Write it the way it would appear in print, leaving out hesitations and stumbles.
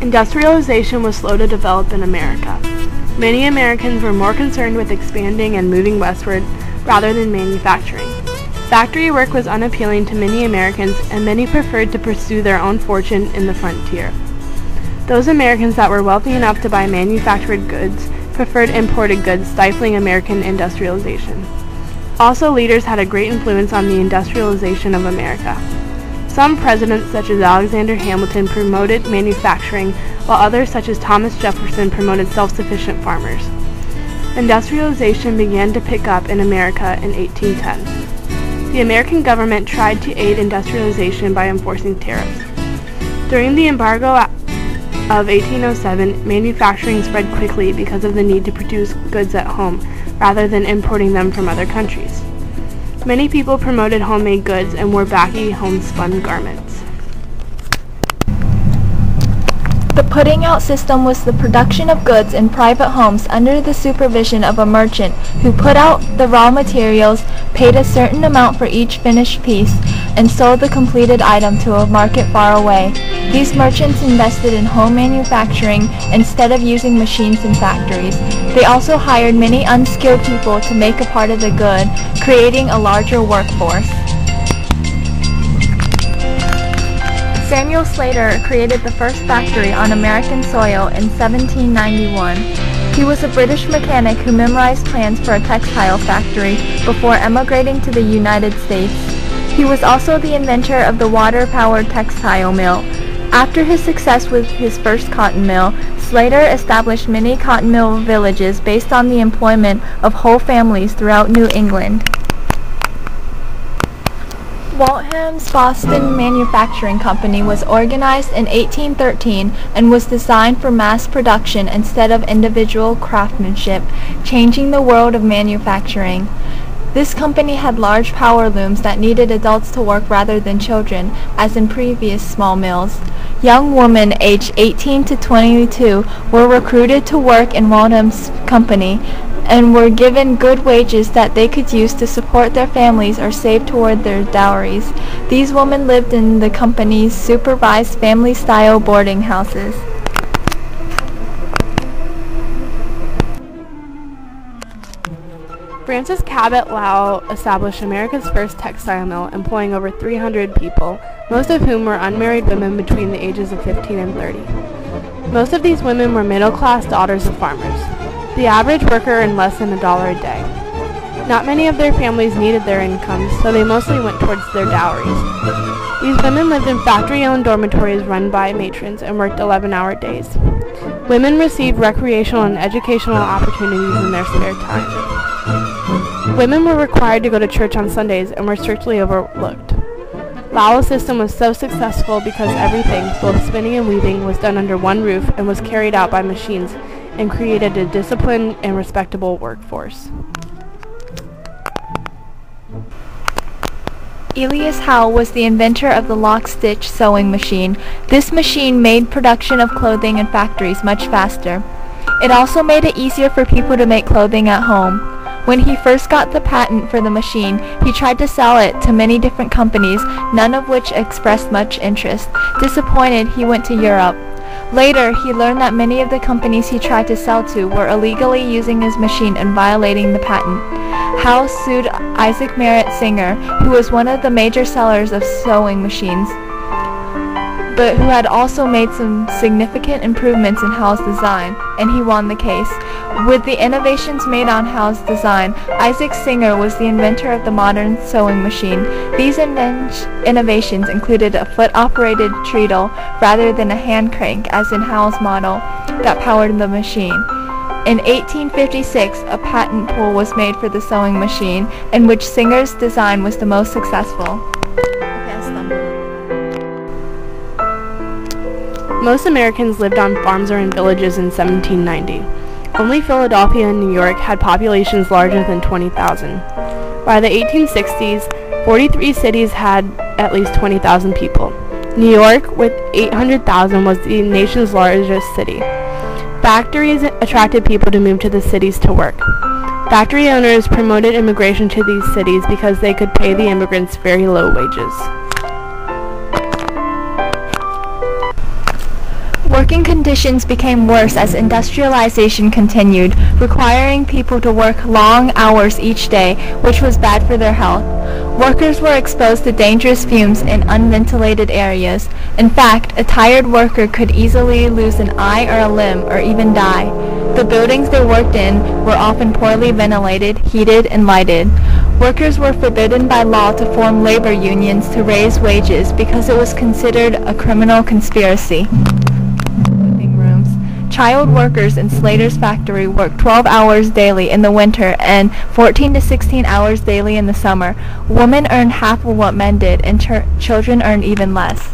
Industrialization was slow to develop in America. Many Americans were more concerned with expanding and moving westward rather than manufacturing. Factory work was unappealing to many Americans, and many preferred to pursue their own fortune in the frontier. Those Americans that were wealthy enough to buy manufactured goods preferred imported goods, stifling American industrialization. Also, leaders had a great influence on the industrialization of America. Some presidents, such as Alexander Hamilton, promoted manufacturing, while others, such as Thomas Jefferson, promoted self-sufficient farmers. Industrialization began to pick up in America in 1810. The American government tried to aid industrialization by enforcing tariffs. During the embargo of 1807, manufacturing spread quickly because of the need to produce goods at home rather than importing them from other countries. Many people promoted homemade goods and wore baggy homespun garments. The putting out system was the production of goods in private homes under the supervision of a merchant who put out the raw materials, paid a certain amount for each finished piece, and sold the completed item to a market far away. These merchants invested in home manufacturing instead of using machines in factories. They also hired many unskilled people to make a part of the good, creating a larger workforce. Samuel Slater created the first factory on American soil in 1791. He was a British mechanic who memorized plans for a textile factory before emigrating to the United States. He was also the inventor of the water-powered textile mill. After his success with his first cotton mill, Slater established many cotton mill villages based on the employment of whole families throughout New England. Waltham's Boston Manufacturing Company was organized in 1813 and was designed for mass production instead of individual craftsmanship, changing the world of manufacturing. This company had large power looms that needed adults to work rather than children, as in previous small mills. Young women aged 18 to 22 were recruited to work in Waltham's company and were given good wages that they could use to support their families or save toward their dowries. These women lived in the company's supervised family-style boarding houses. Francis Cabot Low established America's first textile mill, employing over 300 people, most of whom were unmarried women between the ages of 15 and 30. Most of these women were middle-class daughters of farmers. The average worker earned less than $1 a day. Not many of their families needed their incomes, so they mostly went towards their dowries. These women lived in factory-owned dormitories run by matrons and worked 11-hour days. Women received recreational and educational opportunities in their spare time. Women were required to go to church on Sundays and were strictly overlooked. Lowell's system was so successful because everything, both spinning and weaving, was done under one roof and was carried out by machines, and created a disciplined and respectable workforce. Elias Howe was the inventor of the lock-stitch sewing machine. This machine made production of clothing in factories much faster. It also made it easier for people to make clothing at home. When he first got the patent for the machine, he tried to sell it to many different companies, none of which expressed much interest. Disappointed, he went to Europe. Later, he learned that many of the companies he tried to sell to were illegally using his machine and violating the patent. Howe sued Isaac Merritt Singer, who was one of the major sellers of sewing machines, but who had also made some significant improvements in Howe's design, and he won the case. With the innovations made on Howe's design, Isaac Singer was the inventor of the modern sewing machine. These innovations included a foot-operated treadle rather than a hand crank, as in Howe's model, that powered the machine. In 1856, a patent pool was made for the sewing machine, in which Singer's design was the most successful. Most Americans lived on farms or in villages in 1790. Only Philadelphia and New York had populations larger than 20,000. By the 1860s, 43 cities had at least 20,000 people. New York, with 800,000, was the nation's largest city. Factories attracted people to move to the cities to work. Factory owners promoted immigration to these cities because they could pay the immigrants very low wages. Working conditions became worse as industrialization continued, requiring people to work long hours each day, which was bad for their health. Workers were exposed to dangerous fumes in unventilated areas. In fact, a tired worker could easily lose an eye or a limb or even die. The buildings they worked in were often poorly ventilated, heated, and lighted. Workers were forbidden by law to form labor unions to raise wages because it was considered a criminal conspiracy. Living rooms. Child workers in Slater's factory worked 12 hours daily in the winter and 14 to 16 hours daily in the summer. Women earned half of what men did, and children earned even less.